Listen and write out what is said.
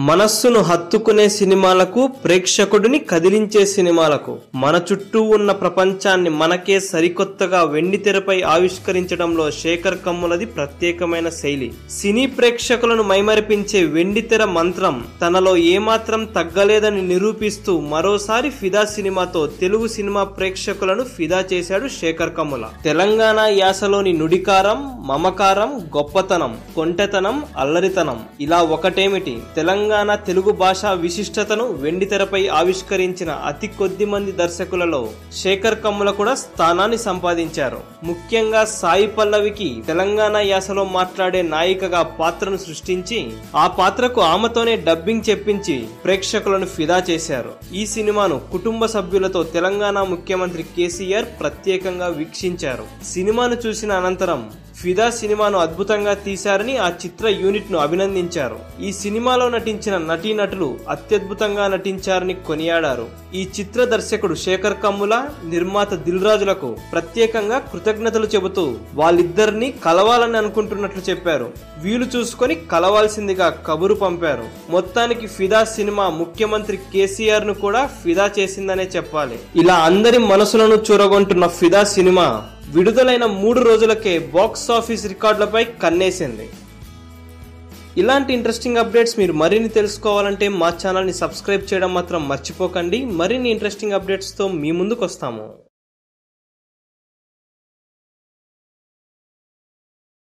మనస్సును హత్తుకునే సినిమాలకు, ప్రేక్షకుడిని కదిలించే సినిమాలకు, మన చుట్టూ ఉన్న ప్రపంచాన్ని మనకే సరికొత్తగా వెండితెరపై ఆవిష్కరించడంలో శేఖర్ కమ్ములది ప్రత్యేకమైన శైలి. సినీ ప్రేక్షకులను మైమరిపించే వెండితెర మంత్రం తనలో ఏమాత్రం తగ్గలేదని నిరూపిస్తూ మరోసారి ఫిదా సినిమాతో తెలుగు సినిమా ప్రేక్షకులను ఫిదా చేశాడు శేఖర్ కమ్ముల. తెలంగాణ యాసలోని నుడికారం, మమకారం, గొప్పతనం, కొంటెతనం, అల్లరితనం ఇలా ఒకటేమిటి, తెలంగాణ తెలుగు భాషా విశిష్టతను వెండితెరపై ఆవిష్కరించిన అతి కొద్ది మంది దర్శకులలో శేఖర్ కమ్ముల కూడా స్థానాన్ని సంపాదించారు. ముఖ్యంగా సాయి పల్లవికి తెలంగాణ యాసలో మాట్లాడే నాయికగా పాత్రను సృష్టించి ఆ పాత్రకు ఆమెతోనే డబ్బింగ్ చెప్పించి ప్రేక్షకులను ఫిదా చేశారు. ఈ సినిమాను కుటుంబ సభ్యులతో తెలంగాణ ముఖ్యమంత్రి కేసీఆర్ ప్రత్యేకంగా వీక్షించారు. సినిమాను చూసిన అనంతరం ఫిదా సినిమాను అద్భుతంగా తీశారని ఆ చిత్ర యూనిట్ ను అభినందించారు. ఈ సినిమాలో నటించిన నటీనటులు అత్యద్భుతంగా నటించారని కొనియాడారు. ఈ చిత్ర దర్శకుడు శేఖర్ కమ్ముల, నిర్మాత దిల్ రాజులకు ప్రత్యేకంగా కృతజ్ఞతలు చెబుతూ వాళ్ళిద్దరిని కలవాలని అనుకుంటున్నట్లు చెప్పారు. వీలు చూసుకొని కలవాల్సిందిగా కబురు పంపారు. మొత్తానికి ఫిదా సినిమా ముఖ్యమంత్రి కేసీఆర్ ను కూడా ఫిదా చేసిందనే చెప్పాలి. ఇలా అందరి మనసులను చూరగొంటున్న ఫిదా సినిమా విడుదలైన 3 రోజులకే బాక్స్ ఆఫీస్ రికార్డులపై కన్నేసింది. ఇలాంటి ఇంట్రెస్టింగ్ అప్డేట్స్ మీరు మరిన్ని తెలుసుకోవాలంటే మా ఛానల్ని సబ్స్క్రైబ్ చేయడం మాత్రం మర్చిపోకండి. మరిన్ని ఇంట్రెస్టింగ్ అప్డేట్స్తో మీ ముందుకు వస్తాము.